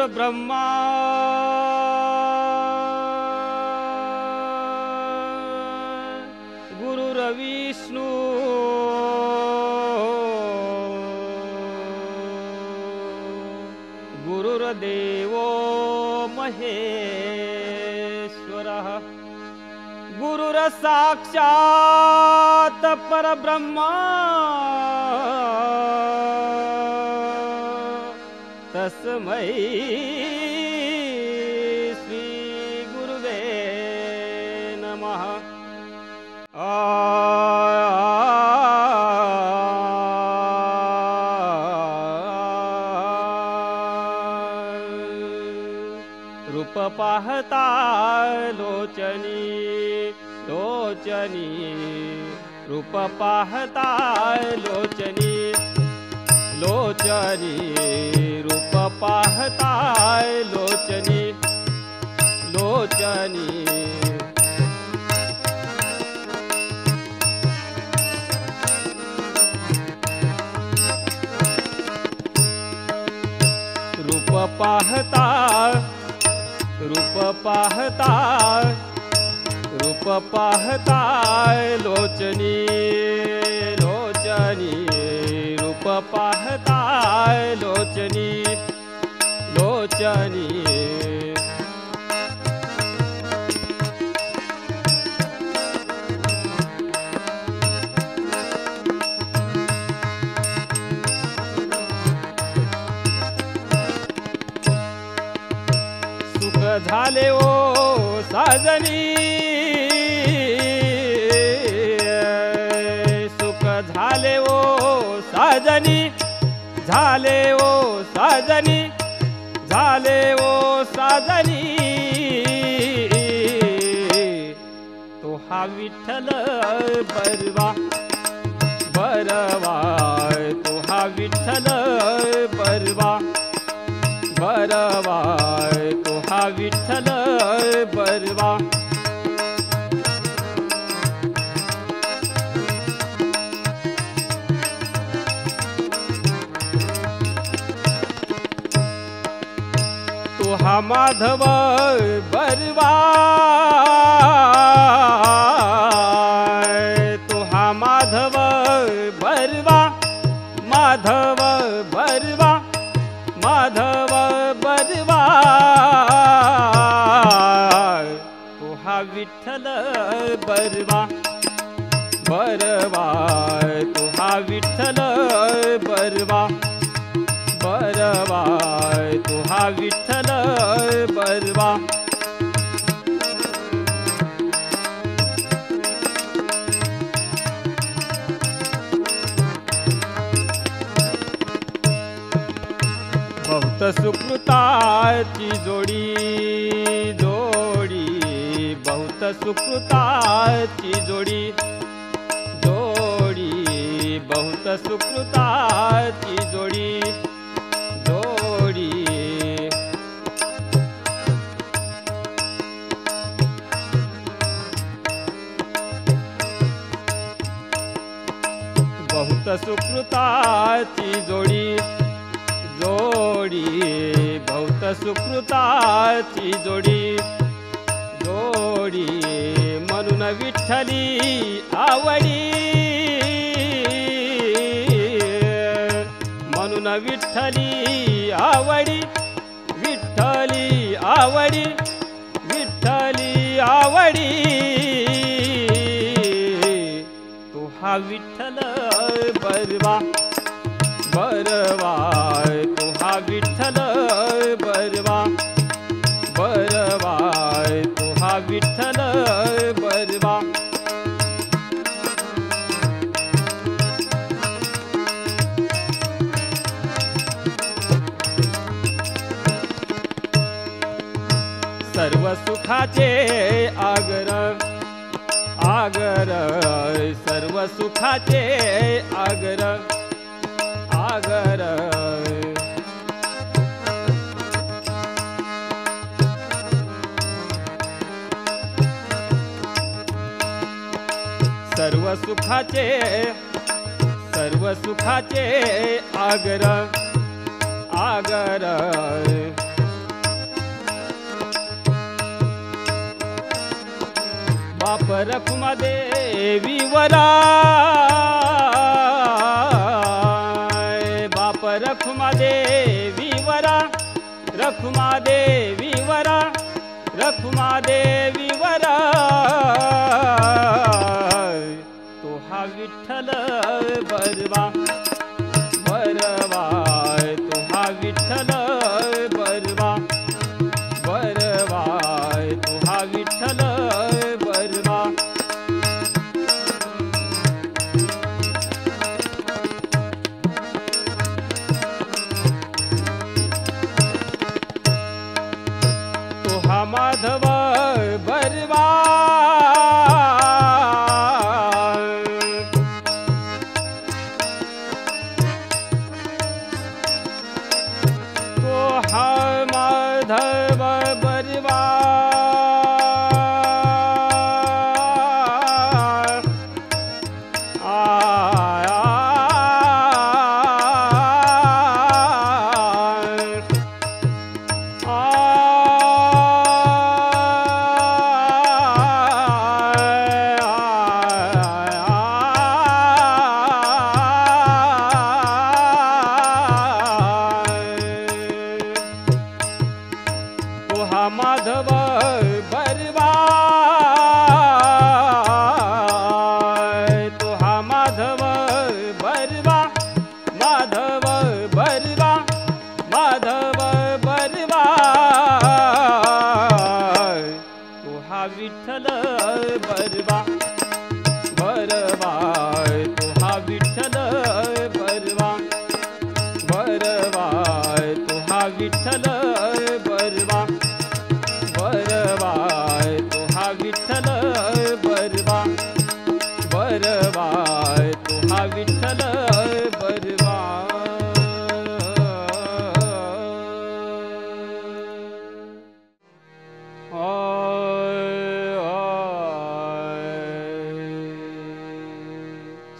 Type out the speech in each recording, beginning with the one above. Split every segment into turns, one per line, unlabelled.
गुरुर्ब्रह्मा गुरुर्विष्णू गुरुर्देवो महेश्वरः गुरुर्साक्षात् परब्रह्मा तस्मै श्री गुरुवे नमः। रूप पाहता लोचनी लोचनी रूप पाहता लोचनी लोचनी रूप पाहता लोचनी लोचनी रूप पाहता रूप पाहता रूप पाहता लोचनी लोचनी रूप पाहता लोचनी लोचनी सुख झाले ओ साजनी सुख झाले ओ साजनी झाले ओ साजनी झाले ओ साजनी तो हा विठ्ठल बरवा बरवा तो हा विठ्ठल बरवा बरवा तो हा विठ्ठल बरवा तो हा माधव बरवा तो हा माधव बरवा माधव बरवा माधव बरवा तो हा विठ्ठल बरवा बरवा तो हा विठ्ठल बरवा बरवा तो हा विठ्ठल बरवा बहुत सुकृताची जोडी जोडी बहुत सुकृताची जोडी जोडी बहुत सुकृताची जोडी जोडी बहुत सुकृताची जोडी जोडी बहुत सुकृताची जोडी जोडी म्हणून विठ्ठली आवडी म्हणून विठ्ठली आवडी विठ्ठली आवडी विठ्ठली आवडी तो हा विठ्ठल बरवा बरवा तो हा विठ्ठल बरवा बरवा तो हा विठ्ठल बरवा सर्व सुखाचे आगर आगर सर्व सुखाचे आगर आगर सर्व सुखाचे आगर आगर रखुमा देवी वरा, बाप रखुमा देवी वरा, रखुमा देवी वरा, रखुमा देवी वरा, तो हा विठ्ठल बरवा बरवा, तो हा विठ्ठल बरवा बरवा, तो हा विठ्ठल बरवा. तो हा माधव बरवा, तो हा माधव बरवा, माधव बरवा, तो हा माधव बरवा, माधव बरवा, माधव बरवा, तो हा विठ्ठल बरवा बरवा, तो हा विठ्ठल बरवा बरवा, तो हा विठ्ठल बरवा बरवा, तो हा विठ्ठल बरवा बरवा, तो हा विठ्ठल बरवा.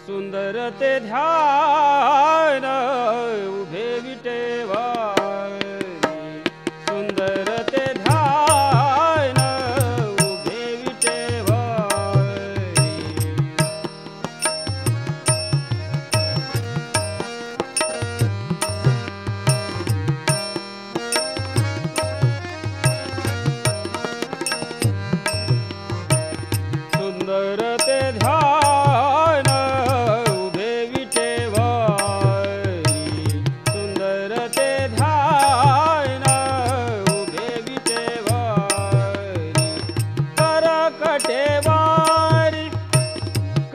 सुंदर ते ध्यान उभे विटेवारी, सुंदर ते ध्यान उभे विटेवारी. सुंदर ते ध्यान उभे विटेवारी, सुंदर ते ध्यान उभे विटेवारी. करकटेवारी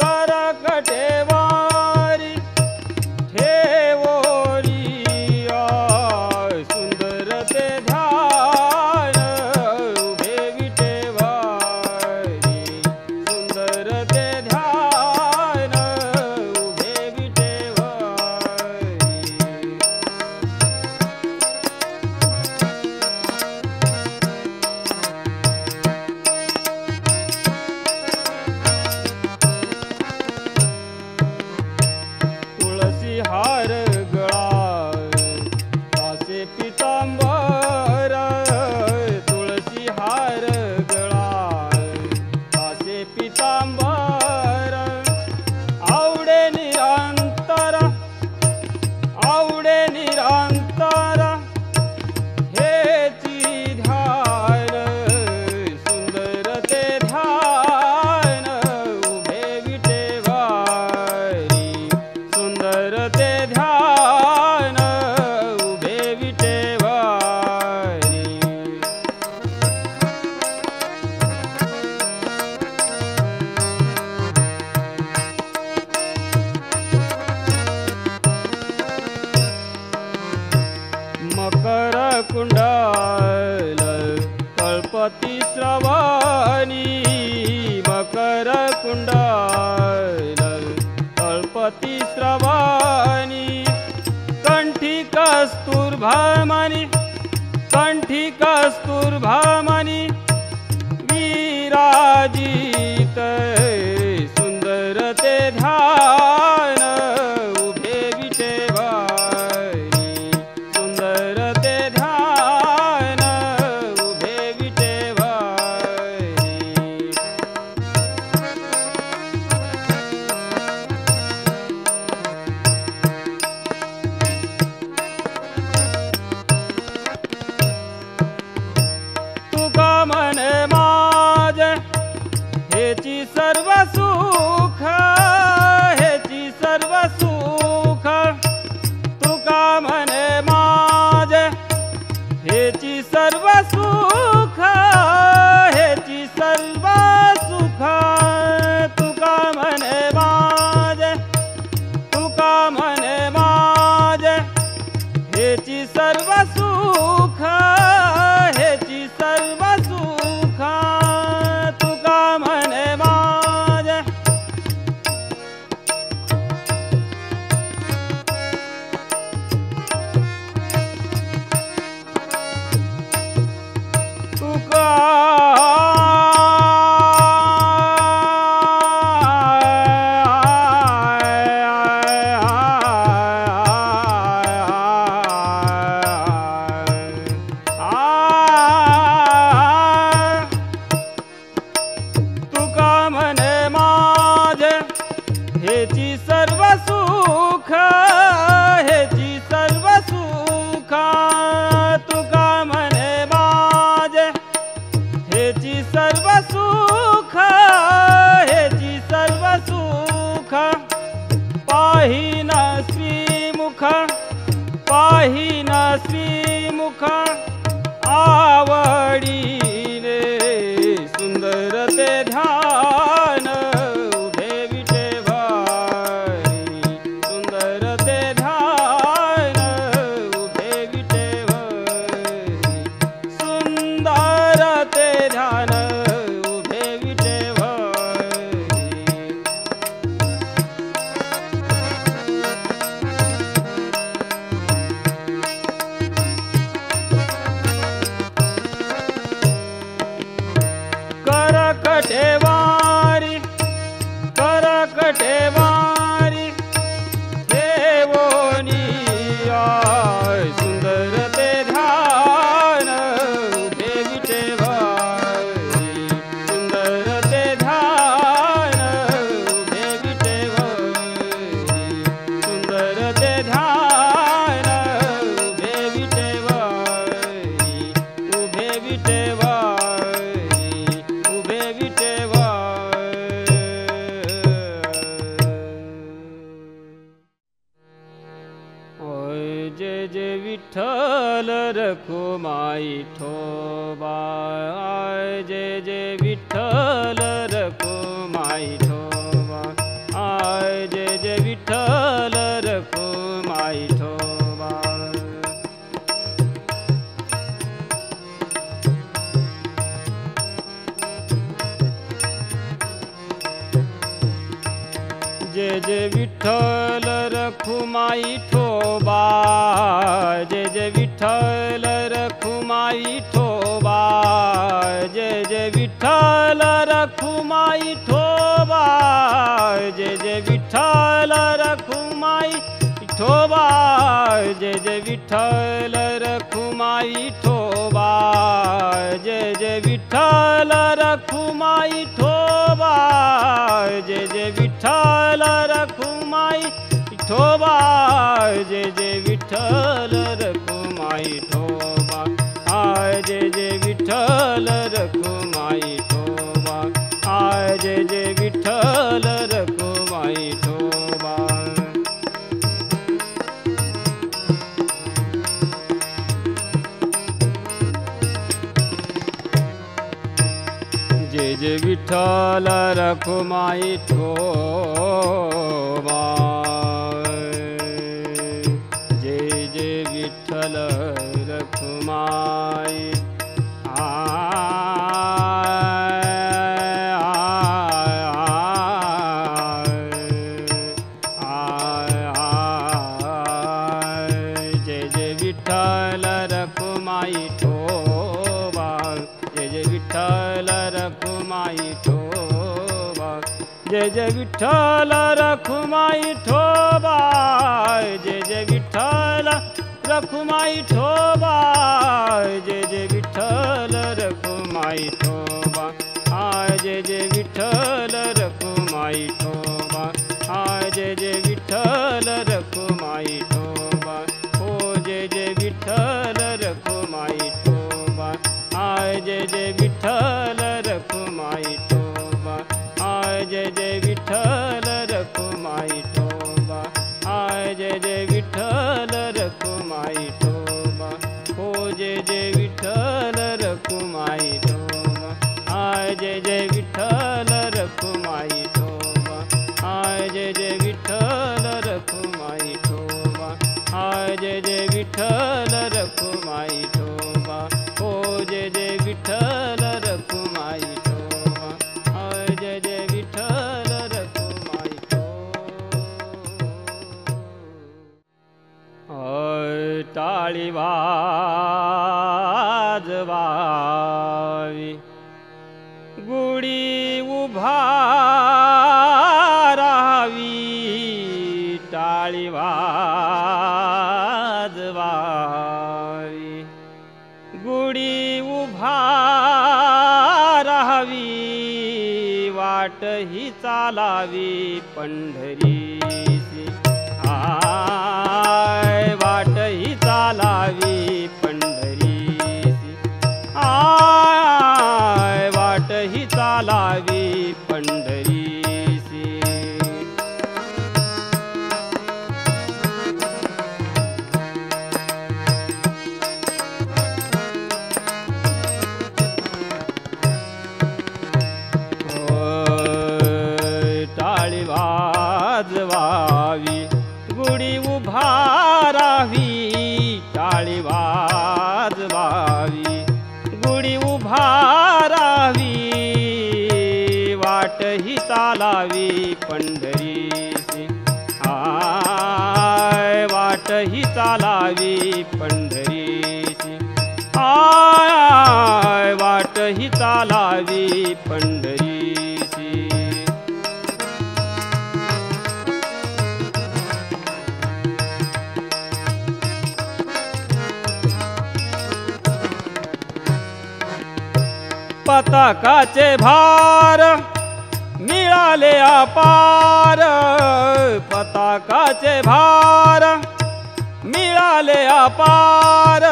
करकटेवारी ठेवोरिया, सुंदर ते ध्यान उभे विटेवारी, सुंदर ते ध्यान उभे विटेवारी. तुळसी हार गळा तासे पितांबर, तुळसी हार गळा तासे पितांबर. आवडे निरंतर आवडे निरंतर हेची ध्यान, सुंदर ते ध्यान उभे विटेवारी, सुंदर ते ध्यान उभे विटेवारी. मकर कुंडल कल्पती श्रवणी, मकर कुंडल कल्पती श्रवणी. कंठी कस्तूरभामणि, कंठी कस्तूरभामणि विराजित, सुंदर ते ध्यान उभे विटेवारी, सुंदर ते ध्यान उभे विटेवारी. हेची सर्व सुख, हेची सर्व सुख तुका म्हणे माझे, तुका म्हणे माझे, हेची सर्व सुख, हेची सर्व सुख तुका म्हणे माझे. तुका हेची सर्व सुख, हेची सर्व सुख तुका म्हणे माझे, हेची सर्व सुख, हेची सर्व सुख पाहिन श्रीमुख, पाहिन श्रीमुख आवडीने सुंदर ते ध्यान उभे विठेवारी, सुंदर ते ध्यान उभे विठेवारी, सुंदर ते ध्यान उभे विठेवारी. करकटेवारी, करकटेवारी ठेवोनी सुंदर ते ध्यान उभे विठेवारी, सुंदर ते ध्यान उभे विठेवारी, सुंदर ते ध्यान उभे विठेवारी, उभे विठेवारी, उभे विठेवारी. ओय जे जे विठ्ठल रखुमाई ठोबा, आय जे जे विठ्ठल रखुमाई ठोबा, आय जे जे विठ्ठल रखुमाई ठोबा. जे जे विठ्ठल रखुमाई ठोबा, जे जे विठ्ठल रखुमाई ठोबा, जे जे विठ्ठल रखुमाई ठोबा, जे जे विठ्ठल रखुमाई ठोबा, जे जे विठ्ठल रखुमाई ठोबा, जे जे विठ्ठल रखुमाई ठोबा, जे जे विठ्ठल रखुमाई ठोबा, जे जे विठ्ठल रखुमाई ठोबा, आय जे जे विठ्ठल रखुमाई ठोबा, आय जे जे विठ्ठल रखुमाई ठोबा. जे जे विठ्ठल रखुमाई ठोबा, जे जे विठ्ठल रखुमाई जे जे विठ्ठल रखुमाई ठोबा, जे जे विठ्ठल रखुमाई ठोबा, जे जे विठ्ठल रखुमाई ठोबा, जे जे विठ्ठल रखुमाई ठोबा, जे जे विठ्ठल रखुमाई ठोबा, आय जे जे विठ्ठल रखुमाई ठोबा, आय जे जे विठ्ठल रखुमाई ठोबा, ओ जे जे विठ्ठल रखुमाई ठोबा, आय जे जे विठ्ठल रखुमाई ठोबा, आय जे जे विठ्ठल रखुमाई ठोबा, आय जे जे विठ्ठल रखुमाई ठोबा, ओ जय जय विठ्ठल रखुमाई ठोबा आय जय जय विठ्ठल रखुमाई ठोबा आय जय जय विठ्ठल रखुमाई ठोबा आय जय जय विठ्ठल रखुमाई ठोबा ओ जय जय विठ्ठल रखुमाई ठोबा आय जय जय विठ्ठल रखुमाई आय टाळी वाजवावी गुढी उभा राहावी टाळी वाजवावी गुढी उभा राहावी वाट ही चालावी पंढरीची आय वाट ही चालावी पंढरीची आय वाट ही चालावी पंढरीची टाळी वाजवावी गुढी उभा राहावी टाळी वाजवावी गुढी उभा राहावी वाट ही चालावी पंढरीची आय वाट ही चालावी पंढरीची आय वाट ही चालावी पंढरीची पताकाचे भार मिळाले अपार पताकाचे भार मिळाले अपार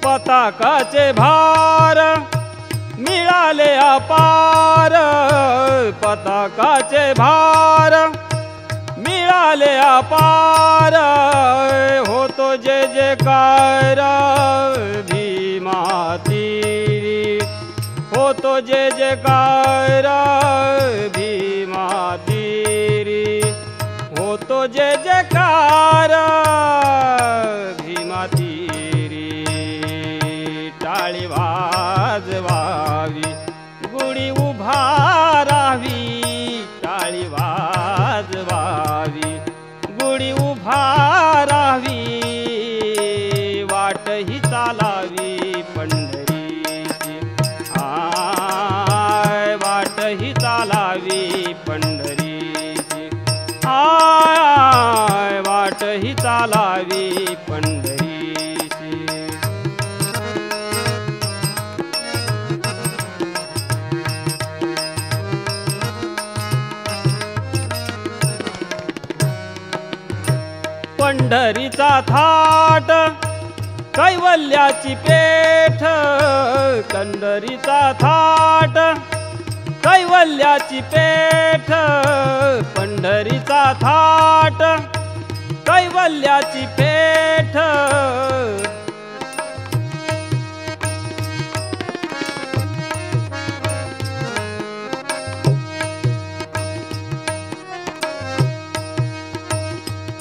पताकाचे भार मिळाले अपार पताकाचे भार मिळाले अपार होतो जय जयकार भीमा तीरी होतो जय जयकार भीमा तीरी होतो जय जयकार भीमा तीरी टाळी वाजवावी गुढी उभा राहावी टाळी वाजवावी गुढी उभा राहावी वाट ही चालावी पंढरीची आय वाट ही चालावी पंढरीची आय वाट ही चालावी पंढरीची पंढरीचा थाट कैवल्याची पेठ पंढरीचा थाट कैवल्याची पेठ पंढरीचा थाट कैवल्याची पेठ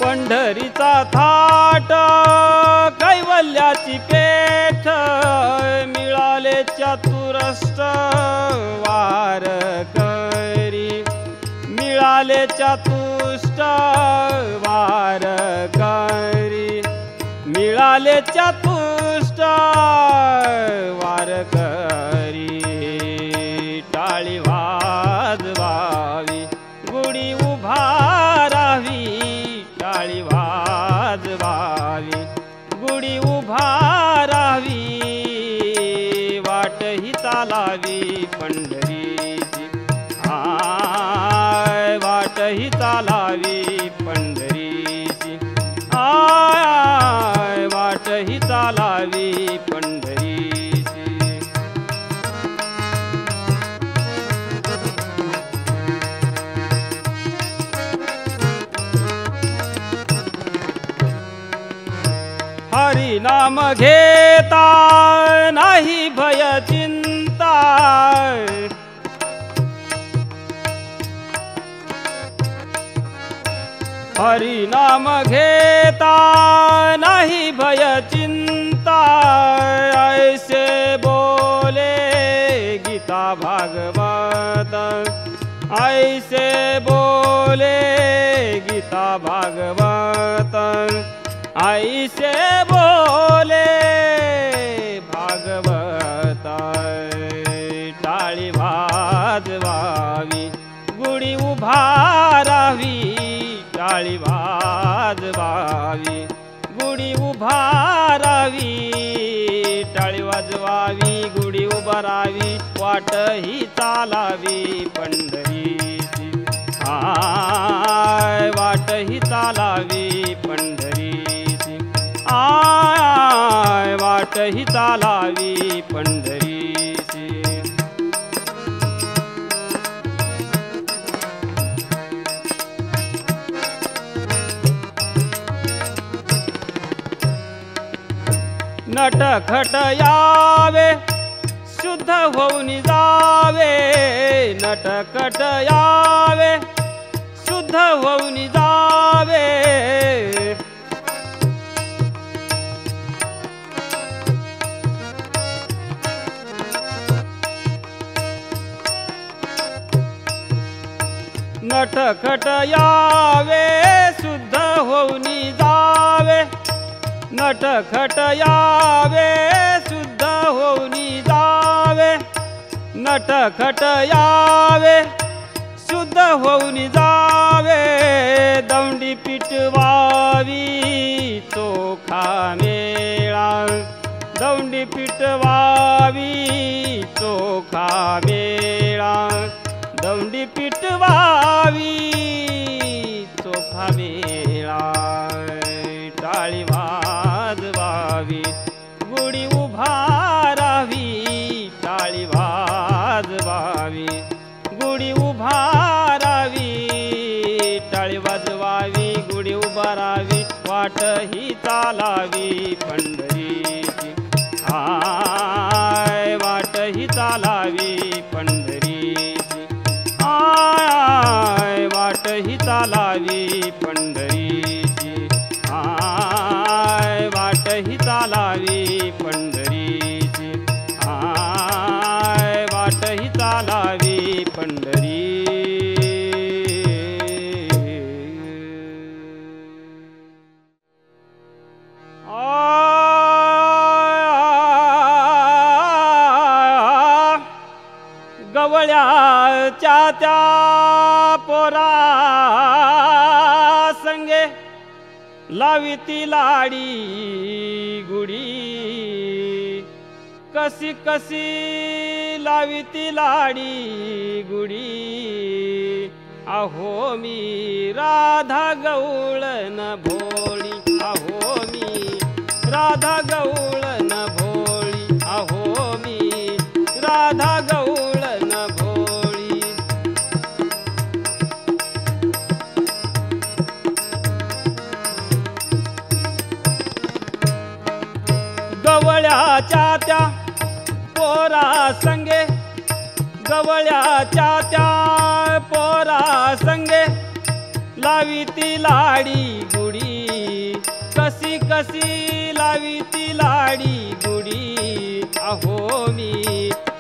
पंढरीचा थाट कैवल्याची पेठ मिळाले चतुरष्ट वारकरी मिळाले चतुष्ट वारकरी मिळाले चतुष्ट वारकरी टाळी वाजवावी गुढी उभा राहावी टाळी वाजवावी गुढी उभा राहावी वाट ही चालावी पंढरीची आय वाट ही चालावी पंढरीची आय वाट ही चालावी पंढरीची हरिनाम घेता नाही भय चिंता, हरिनाम घेता नाही भय चिंता, ऐसे बोले गीता भागवत, ऐसे बोले गीता भागवत, ऐसे बोले भागवत। टाळी वाजवावी गुढी उभारावी, टाळी वाजवावी गुढी उभारावी, टाळी वाजवावी गुढी उभारावी, वाट ही चालावी पंढरीची, आय वाट ही चालावी पंढरीची, आय वाट ही चालावी पंढरीची। नटखट यावे शुद्ध होऊन जावे, नटखट यावे शुद्ध होऊन जावे, नटखट यावे शुद्ध होऊन जावे, नटखट यावे शुद्ध होऊन जावे, नटखट यावे शुद्ध होऊन जावे, दौंडी पिटवावी चोखा मेळा, दौंडी पिटवावी चोखा मेळा, दौंडी पिटवावी चोखा मेळा, टाळी वाजवावी गुढी उभारावी, टाळी वाजवावी गुढी उभारावी, टाळी वाजवावी गुढी उभारावी, वाट ही चालावी पंढरीची, आय वाट ही चालावी पंढरीची, आय वाट ही चालावी पंढरीची, आय वाट ही चालावी पंढरीची, आय वाट ही चालावी पंढरी। गवळ्याच्या त्या पोरा संगे लाविती लाडी गुढी, कशी कशी लाविती लाडी गुढी, अहो मी राधा गवळण भोळी, अहो मी राधा गवळण भोळी, अहो मी राधा गवळण भोळी। गवळ्याच्या त्या पोरा संगे, गवळ्याच्या त्या पोरा संगे लाविती लाडी गुढी, कशी कशी लाविती लाडी गुढी, अहो मी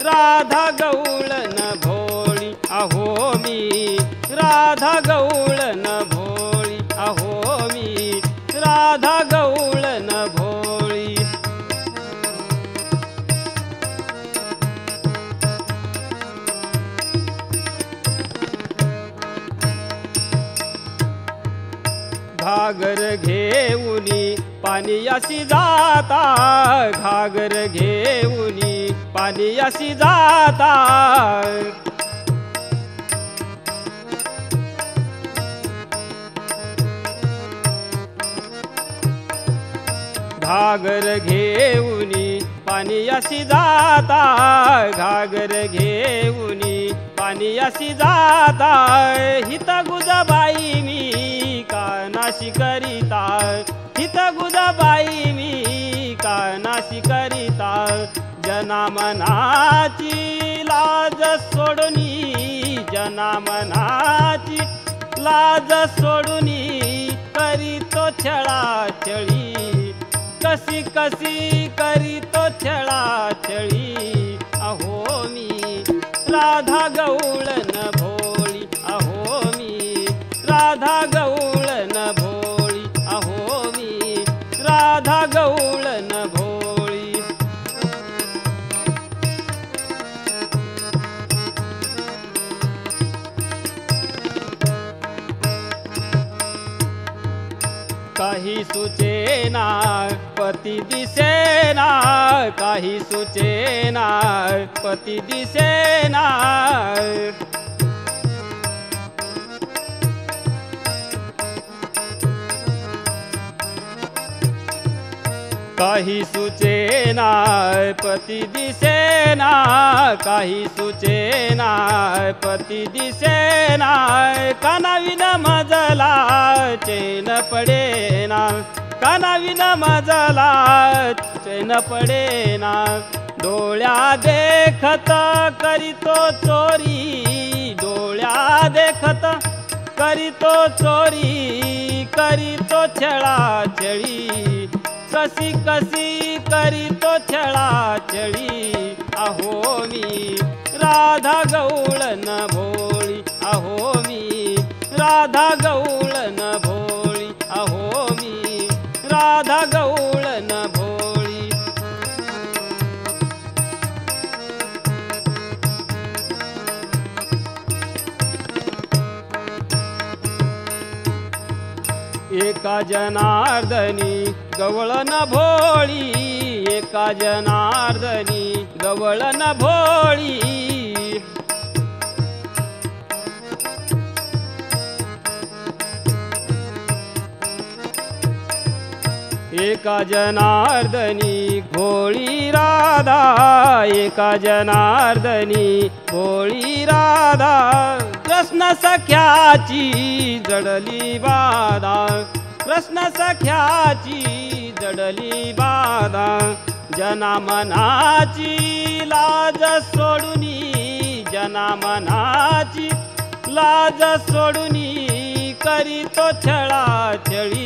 राधा गवळण भोळी, अहो मी राधा गवळण भोळी, अहो मी राधा गवळण भोळी। घागर घेऊनी पाणीयासी जाता, घागर घेऊनी पाणीयासी जाता, घागर घेऊनी पाणीयासी जाता, घागर घेऊनी पाणीयासी जाता, हित गुजबाई मी कानाशी करिता, हित गुजबाई मी विठ्ठलाशी करिता जनामनाची लाज सोडूनी जनामनाची लाज सोडूनी करीतो छळाछळी कशी कशी करीतो छळाछळी अहो मी राधा गवळण भोळी अहो मी राधा गवळण भोळी अहो मी राधा गवळण भोळी काही सुचेना पती दिसेना काही सुचेना पती दिसेना काही सुचेना पती दिसेना काही सुचेना पती दिसेना कानाविन मजला चैन पडेना कानाविन मजला चैन पडेना डोळ्या देखत करीतो चोरी डोळ्या देखत करीतो चोरी करीतो छळाछळी कशी कशी करीतो छळाछळी अहो मी राधा गवळण भोळी अहो मी राधा गवळण भोळी अहो मी राधा गवळण भोळी एका जनार्दनी गवळण भोळी एका जनार्दनी गवळण भोळी एका जनार्दनी भोळी राधा एका जनार्दनी भोळी राधा कृष्ण सख्याची जडली बाधा कृष्ण सख्याची जडली बाधा जनामनाची लाज सोडूनी जनामनाची लाज सोडूनी करीतो छळाछळी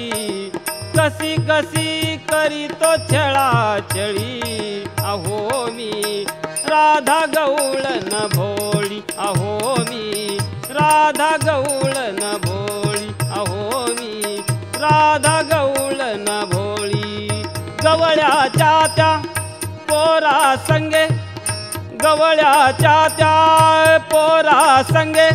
कशी कशी करीतो छळाछळी अहो मी राधा गवळण भोळी अहो मी राधा गवळण भोळी अहो मी राधा गवळण भोळी गवळ्याच्या त्या पोरा संगे गवळ्याच्या त्या पोरा संगे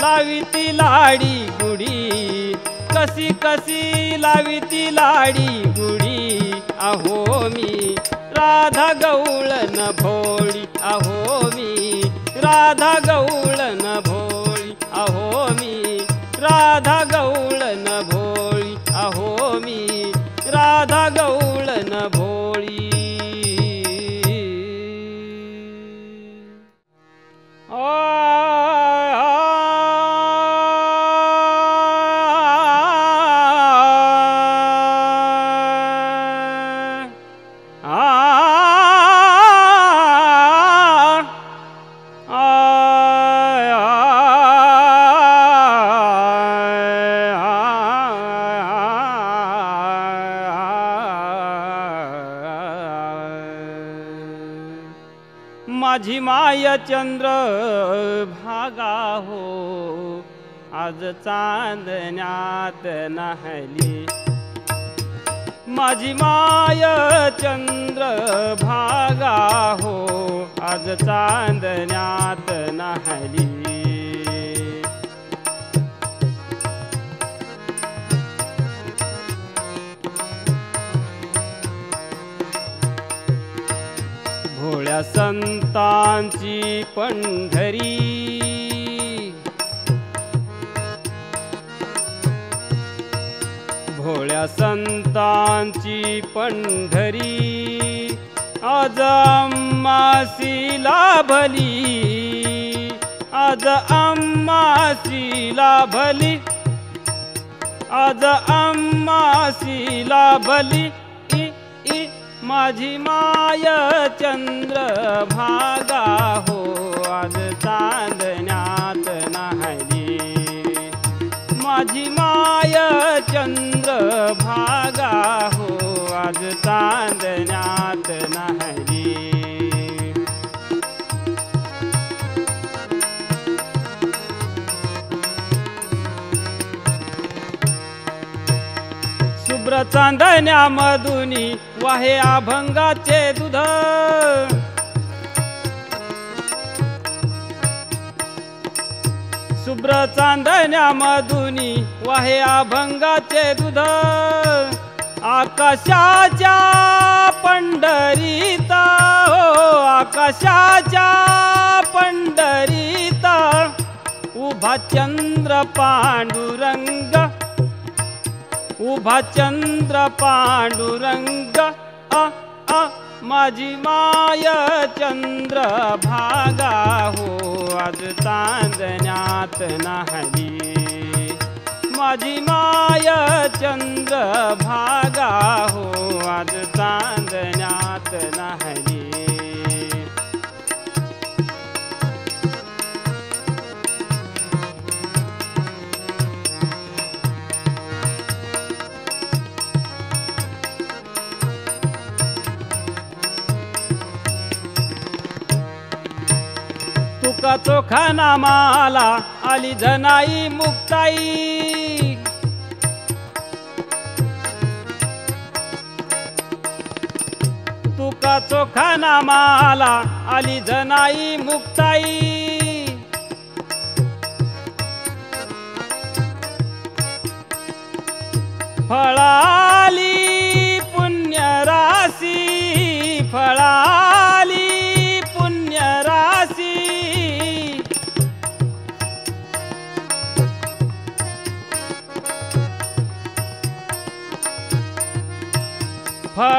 लाविती लाडी गुडी कशी कशी लाविती लाडी गुडी अहो मी राधा गवळण भोळी अहो मी राधा गवळण भोळी अहो मी राधा गवळण भोळी अहो मी राधा गवळण भोळी माझी माय चंद्र भागा हो आज चांदण्यात नाहली माझी माय चंद्र भागा हो आज चांदण्यात नाहली भोळ्या संतांची पंढरी भोळ्या संतांची पंढरी आज आम्हासी लाभली आज आम्हासी लाभली आज आम्हासी लाभली माझी माय चंद्र भागा हो आज चांदण्यात नाही माझी माय चंद्र भागा हो आज चांदण्यात नाही शुभ्र चांदण्यामधुनी वाहे अभंगाचे दूध शुभ्र चांदण्यामधुनी वाहे अभंगाचे दूध आकाशाच्या पंढरीता हो आकाशाच्या पंढरीता उभा चंद्र पांडुरंग उभा चंद्र पांडुरंग माझी माय चंद्र भागा हो आज चांदण्यात नाही माझी माय चंद्र भागा हो आज चांदण्यात नाही तुका चोखा नामाला आली जनाई मुक्ताई तुका चोखा नामाला आली जनाई मुक्ताई फळाली पुण्यराशी फळाली पुण्यराशी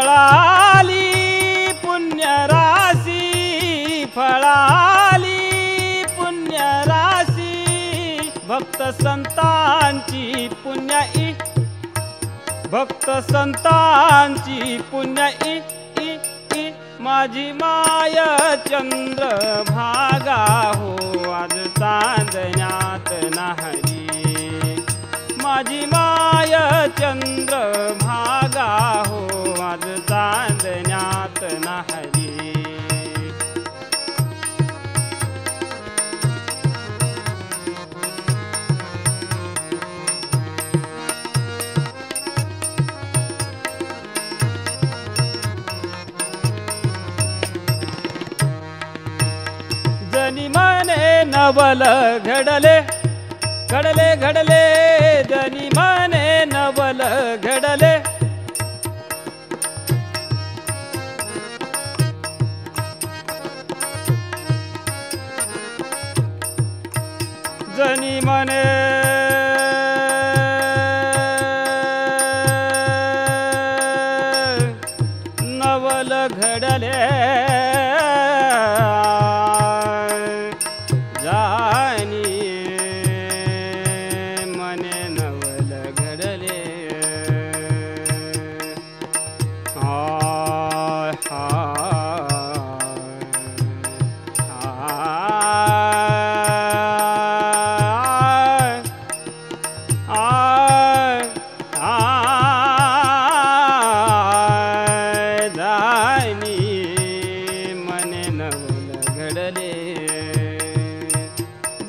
फळाली पुण्यराशी फळाली पुण्यराशी भक्त संतांची पुण्यई भक्त संतांची पुण्यई माझी माय चंद्र भागा हो आज चांदण्यात नाही माझी माय चंद्र भागा हो आज चांदण्यात नाही जनी मने नवल घडले घडले घडले जनी मने नवल घडले जनी मने नवल घडले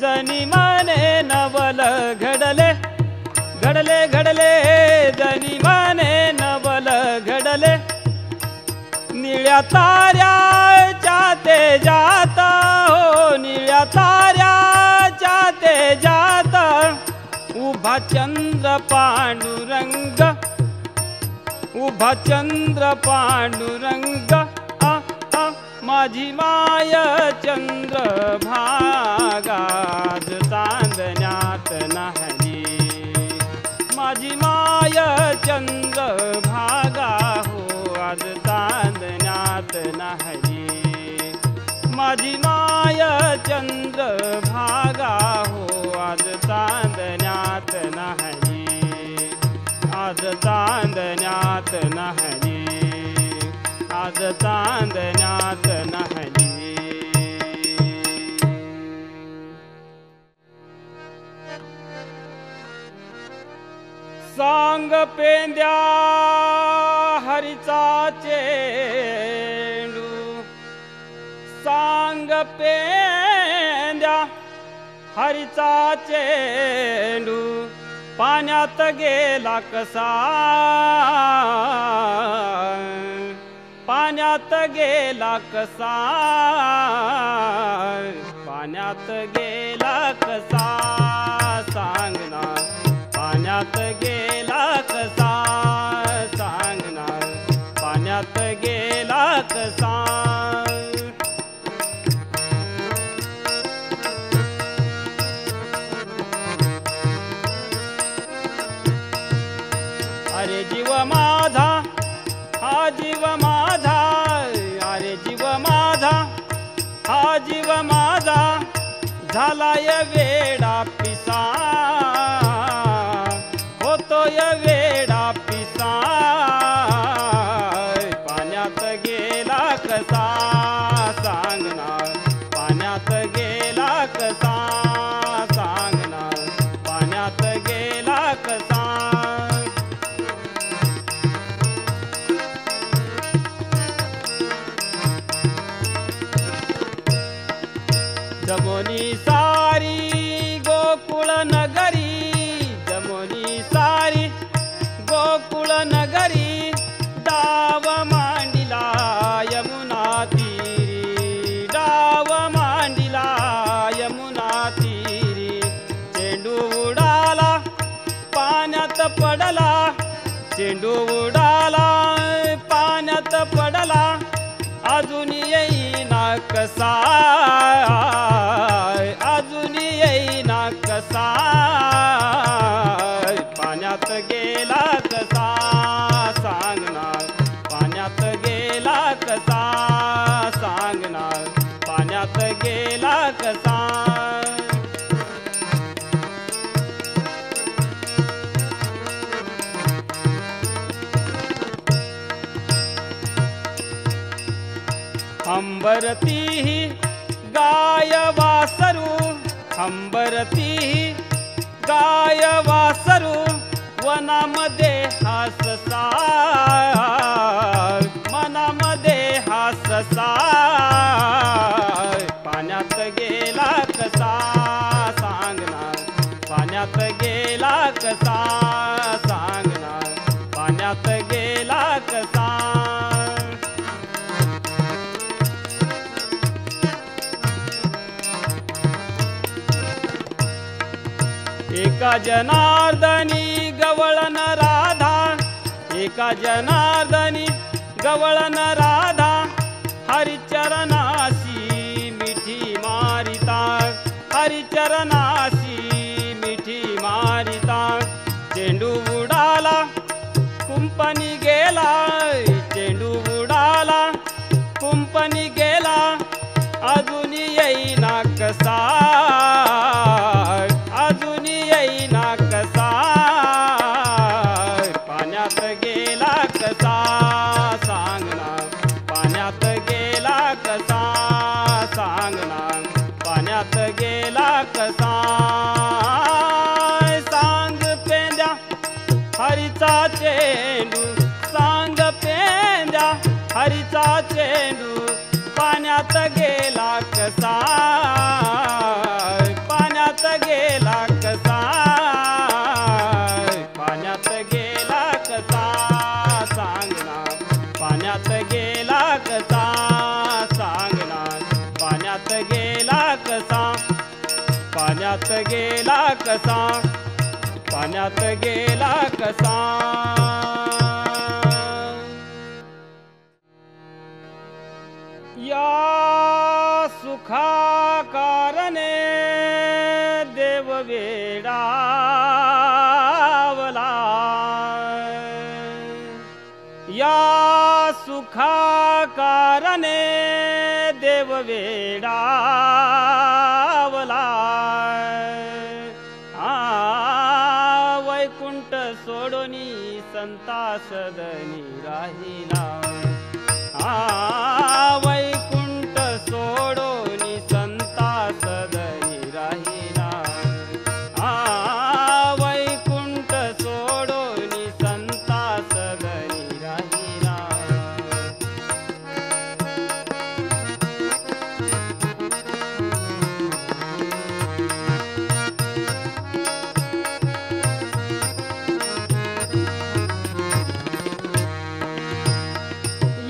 जनी मने नवल घडले घडले घडले जनी मने नवल घडले निळ्या ताऱ्याच्या तेजात हो निळ्या ताऱ्याच्या तेजात उभा चंद्र पांडुरंग उभा चंद्र पांडुरंग माझी माय चंद्र भागा आज चांदण्यात नाही माझी माय चंद्र भागा हो आज चांदण्यात नाही माझी माय चंद्र भागा हो आज चांदण्यात नाही आज चांदण्यात नाही आज चांदण्यात न्हाली. सांग पेंद्या हरीचा चेंडू, सांग पेंद्या हरीचा चेंडू पाण्यात गेला कसा, पाण्यात गेला कसा, पाण्यात गेला कसा, सांग ना पाण्यात गेला कसा, सांग ना पाण्यात गेला कसा. अरे जीव माझा, हा जीव माझा, अरे जीव माझा, हा जीव माझा झालाय वेडा पिसा, होतोय वेडा पिसा, पाण्यात गेला कसा, सांग ना पाण्यात गेला कसा, सांग ना पाण्यात गेला कसा. जमोनी सारी गोकुळ नगरी, जमोनी सारी गोकुळ नगरी डाव मांडिला यमुना तीरी, डाव मांडिला यमुना तीरी. चेंडू उडाला पाण्यात पडला, चेंडू उडाला पाण्यात पडला, अजून येईना कसा, अजून येईना कसा, पाण्यात गेला कसा, सांग ना पाण्यात गेला कसा, सांग ना पाण्यात गेला कसा. अंबरती गाय वासरू, अंबरती गाय वासरू वनामध्ये हाससा, मनामध्ये हाससा, पाण्यात गेला कसा, सांग ना पाण्यात गेला कसा, सांग ना पाण्यात गेला कसा. एका जनार्दनी गवळण राधा, एका जनार्दनी गवळण राधा, हरिचरणासी मिठी मारिता, हरिचरणासी मिठी मारिता. चेंडू उडाला कुंपणी गेला, चेंडू उडाला कुंपणी गेला, अजून येईना कसा, अजून येईना कसा, पाण्यात गेला कसा, सांग ना पाण्यात गेला कसा, सांग ना पाण्यात गेला कसा. सांग पेंद्या हरीचा चेंडू, सांग पेंद्या हरीचा चेंडू पाण्यात गेला कसा, पाण्यात गेला कसा, पाण्यात गेला कसा, सांग ना पाण्यात गेला कसा, सांग ना पाण्यात गेला कसा, पाण्यात गेला कसा, पाण्यात गेला कसा. या सुखा कारणे देव वेडावला, या सुखा कारणे देव वेडावला, वैकुंठ सोडोनी संता सदनी राहिला, वैकुंठ सोडोनी संता सदनी राहिला वैकुंठ सोडोनी संता सदनी राहिला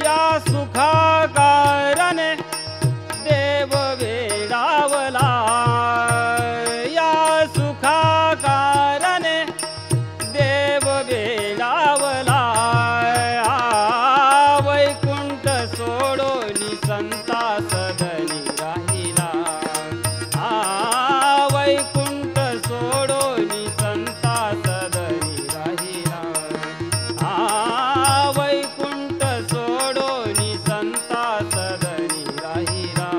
या सुखाकारणे देव वेडावला या सुखाकारणे देव वेडावला वैकुंठ सोडोनी संता सदनी राहिला वैकुंठ सोडोनी संता सदनी राहिला वैकुंठ सोडोनी संता सदनी राहिला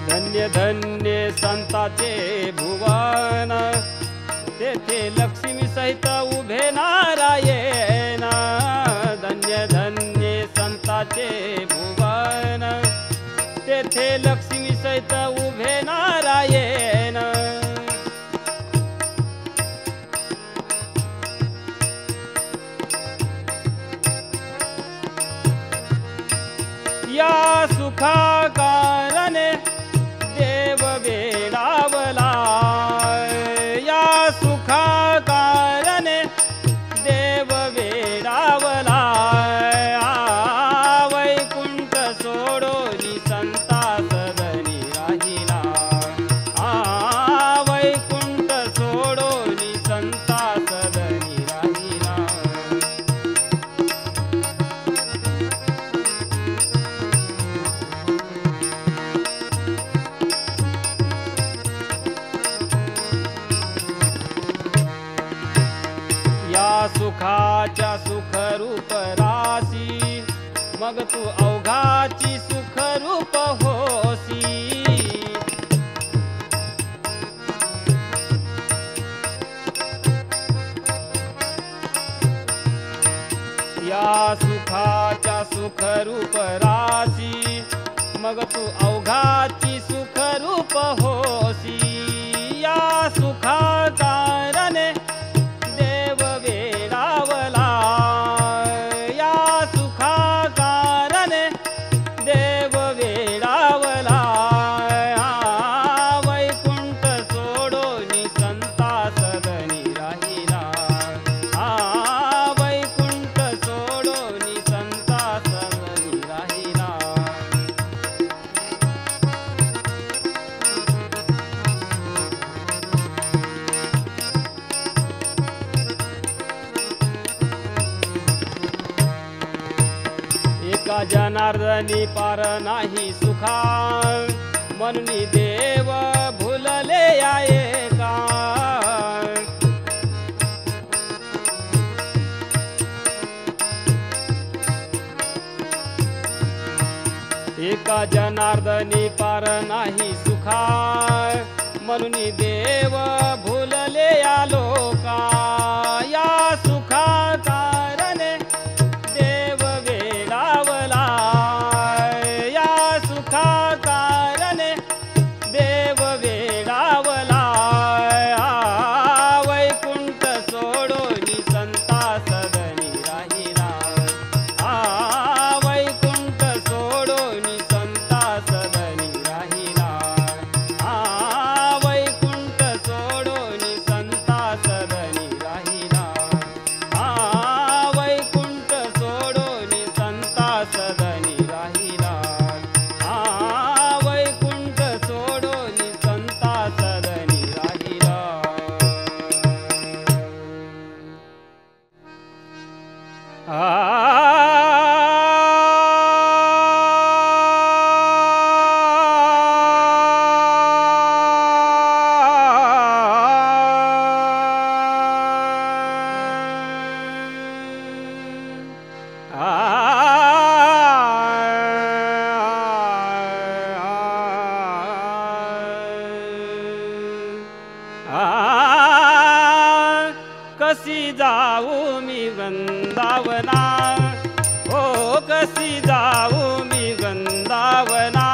धन्य धन्य संताचे भुवन तेथे लक्ष्मी सहित उभे नारायण धन्य धन्य संताचे भुवन तेथे लक्ष्मी सहित उभे नारायण या सुखाकारणे देव वेडावला या सुखाकारणे देव वेडावला वैकुंठ सोडोनी संता सदनी राहिला वैकुंठ सोडोनी संता सदनी राहिला या सुखाच्या सुखरूप रासी मग तू अवघाची सुखरूप होसी या सुखाच्या सुखरूप रासी मग तू अवघाची सुखरूप होसी या सुखाकारणे देव वेडावला या सुखाकारणे देव वेडावला वैकुंठ सोडोनी संता सदनी राहिला वैकुंठ सोडोनी संता सदनी राहिला एका जनार्दनी पार नाही सुखा म्हणून देव भुलले आहे का एका जनार्दनी पार नाही सुखा म्हणून देव भुलले या लोका या सुखाकारणे देव वेडावला या सुखाकारणे देव वेडावला वैकुंठ सोडोनी संता सदनी राहिला वैकुंठ सोडोनी संता सदनी राहिला वैकुंठ कशी जाऊ मी वृंदावना, हो कशी जाऊ मी वृंदावना,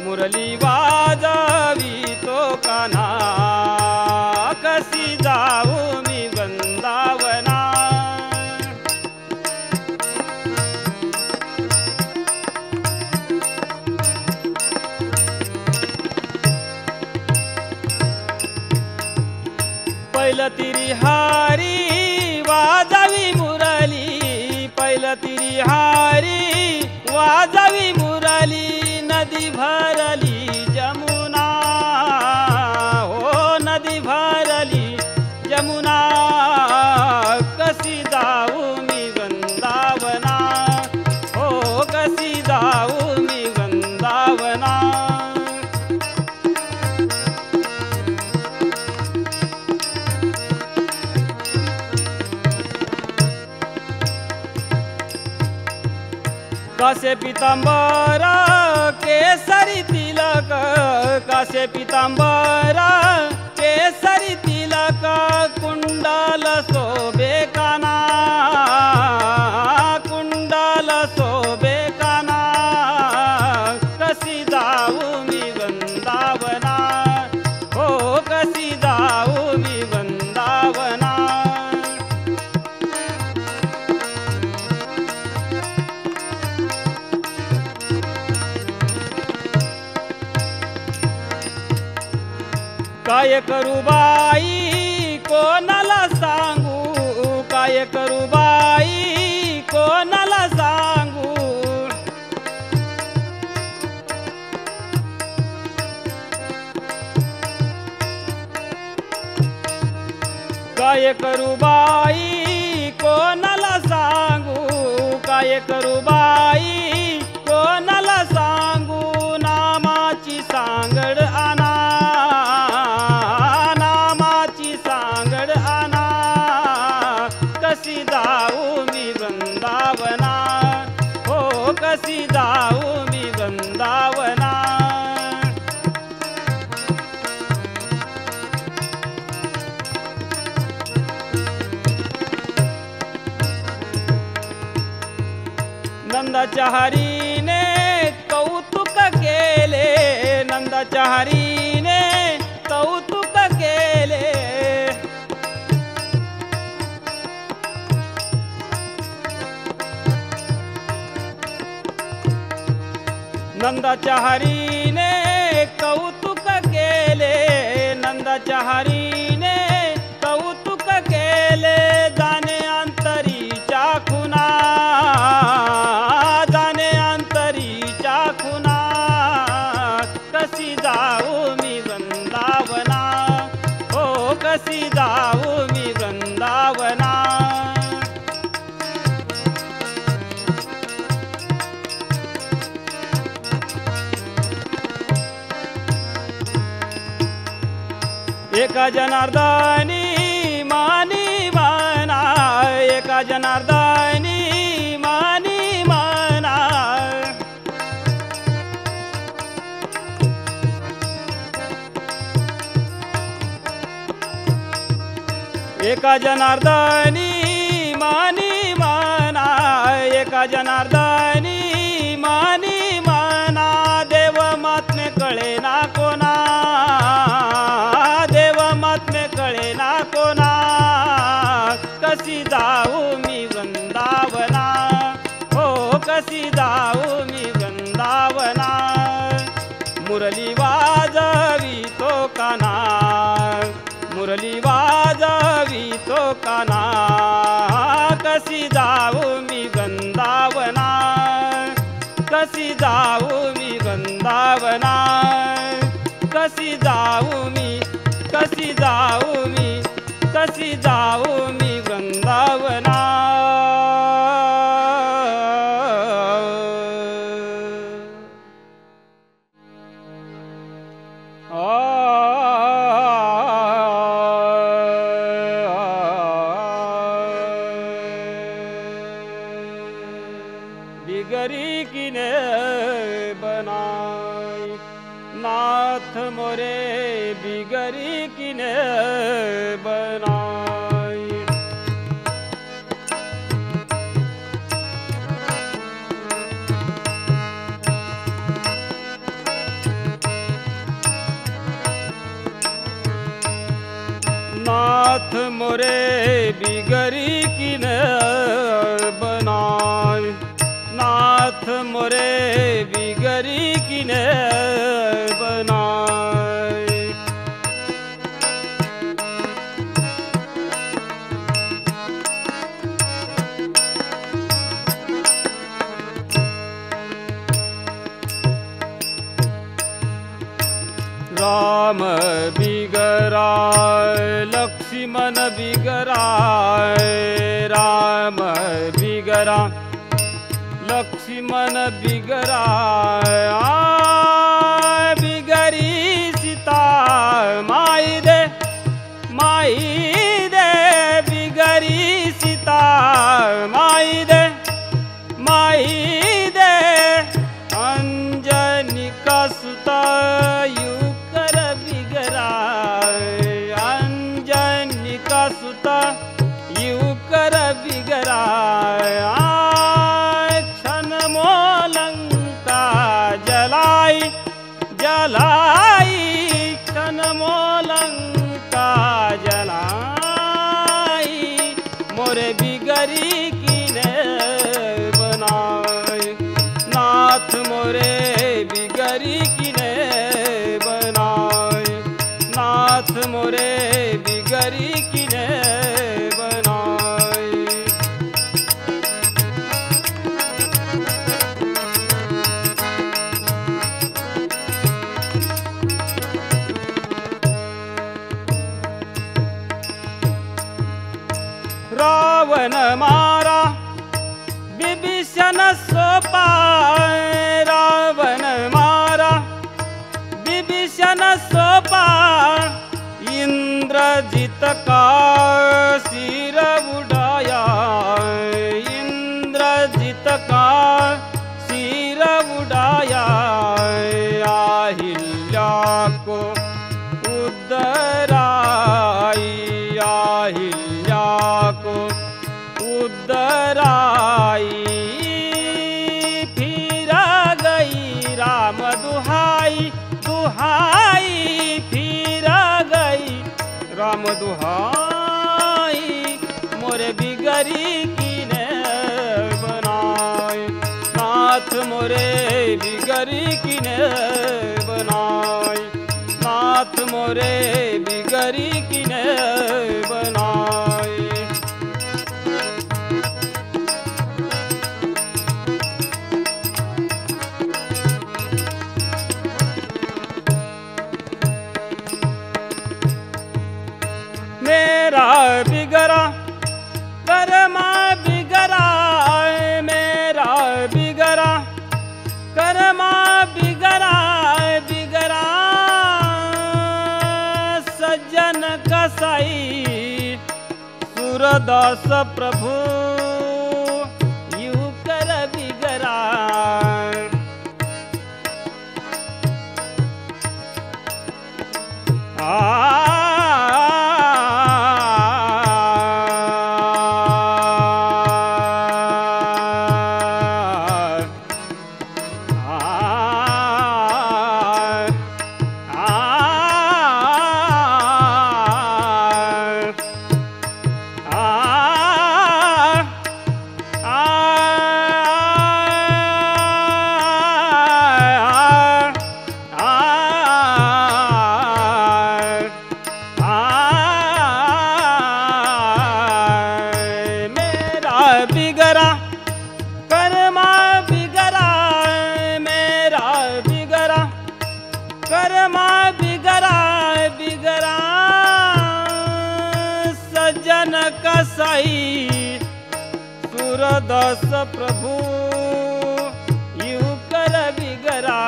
मुरली वाजवी तो कान्हा, कशी जाऊ मी वृंदावना। पहिलं तिरी हारी वाजवी मुरली, पहिलं तिरी हारी वाजवी मुरली, नदी भरली जमुना, हो नदी भरली जमुना, कशी जाऊ मी वृंदावना, हो कशी जाऊ मी वृंदावना। कासे पितांबर केसरी तिलक, कासे पितांबर केसरी तिलक, कुंडल शोभे काना, कुंडल शोभे काना, कशी जाऊ मी वृंदावना, हो कशी जाऊ मी वृंदावना। काय करू बाई कोणाला सांगू, काय करू बाई कोणाला सांगू, काय करू बाई कोणाला सांगू, काय करू बाई कोणाला सांगू, नामाची सांगड आणा, कशी जाऊ मी वृंदावना, हो कशी जाऊ मी वृंदावना। नंदाच्या हरीने कौतुक केले, नंदाच्या हरीने कौतुक केले, नंदाच्या हरीने कौतुक केले, नंदाच्या हरीने कौतुक केले, जाणे अंतरीच्या खुना, जाणे अंतरीच्या खुना, कशी जाऊ मी वृंदावना, हो कशी जाऊ मी वृंदावना। एका जनार्दनी मानी मना, एका जनार्दनी मानी मना, एका जनार्दनी मानी मना, एका जनार्दनी मानी मना, देव महात्म्य कळे ना कोणा, कळे ना कोणा, कशी जाऊ मी वृंदावना, हो कशी जाऊ मी वृंदावना, मुरली वाजवी तो कान्हा, मुरली वाजवी तो कान्हा, कशी जाऊ मी वृंदावना, कशी जाऊ मी वृंदावना, कशी जाऊ मी, कशी जाऊ मी, कशी जाऊ मी वृंदावना। बिगरी किने बनाई नाथ मोरे बिगरी किने बनाई। नाथ मोरे बिगरी किने बनाई। नाथ मोरे बिगरी किने बनाई। राम बिगराय लक्ष्मण बिगराय। राम बिगरा लक्ष्मण बिगराय। बिगरी सीता माई दे बिगरी सीता माई दे अंजनी का सुता युकर बिगराय। अंजनी का सुता युकर बिगराय। क्षण मोलंका जलाई क्षण मोलंका जलाई। मोरे बिगरी किने बनाई। नाथ मोरे बिगरी किने बनाई। नाथ मोरे बिगरी किने बनाई। रावण मारा विभीषण सोपाय। रावण मारा विभीषण सोपाय। इंद्रजित का सिर उड़ाया। इंद्रजित का सिर उड़ाया। अहिल्या को उद्धराई। अहिल्या को उद्धराई। फिर गई राम दुहाई फिर गई राम दुहाई। मोरे बिगरी किने बनाई। नाथ मोरे बिगरी किने बनाई। नाथ मोरे बिगरी किने बनाई। मेरा बिगरा कर्मा बिगरा। मेरा बिगरा कर्मा बिगरा। बिगरा सज्जन कसाई। सूरदास प्रभु युकर बिगरा। बिगरा कर्मा बिगरा। मेरा बिगरा कर्मा बिगरा। बिगरा सज्जन कसाई। सूरदास प्रभु युकर बिगरा।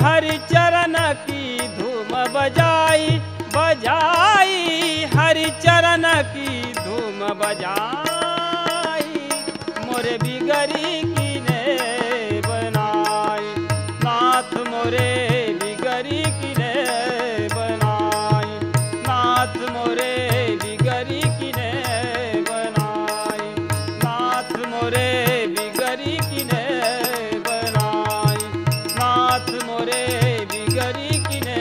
हरिचरण की धूम बजाई हरिचरण की धूम बजाई। मोरे बिगरा बिगरी किने बनाई, नाथ मोरे बिगरी किने बनाई, नाथ मोरे बिगरी किने बनाई, नाथ मोरे बिगरी किने बनाई, नाथ मोरे बिगरी किने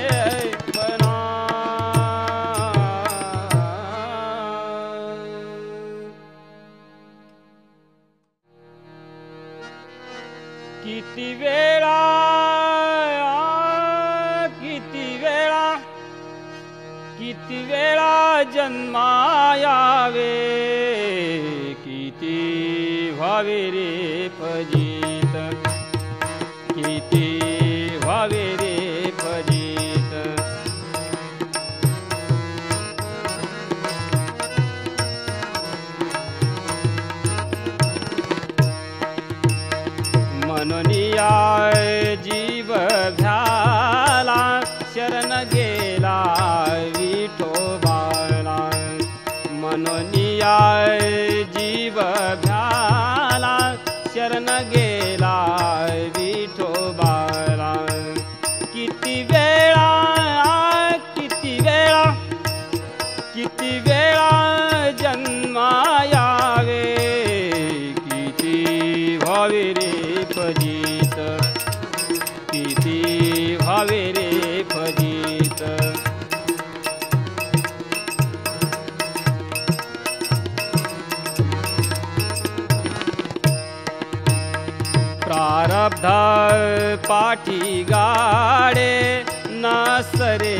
किती वेळा किती वेळा जन्मायावे, किती व्हावे रे फजित, किती व्हावे रे फजित। मनोनिया जीव भ्याला, शरण गेला विठोबाला, मनोनिया जीव भ्याला, शरण गेला विठोबाला। किती वेळा किती वेळा किती वेळा जन्मायावे, किती व्हावे रे फजित, किती व्हावे रे फजित। प्रारब्ध पाठी गाडे, नसरे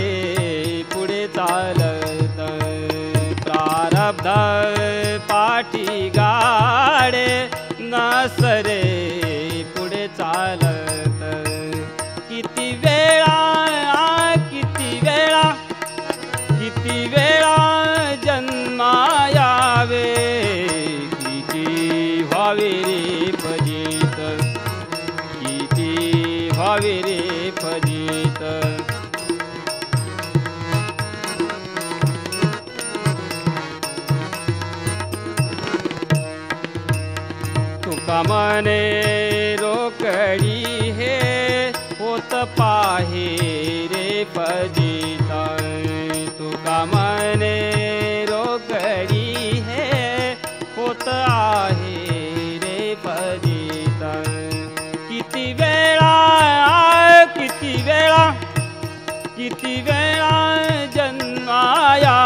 पुढे चालत, प्रारब्ध पाठी गाडे, नसरे पुढे चालत। किती वेळा किती वेळा किती वेळा जन्मायावे, किती व्हावे रे फजित, किती व्हावे रे फजित। तुका मने रोकडी हे होत पाहे रे फजिता, तुका मने रोकडी हे होत आहे रे फजिता। किती वेळा किती वेळा किती वेळा जन्माया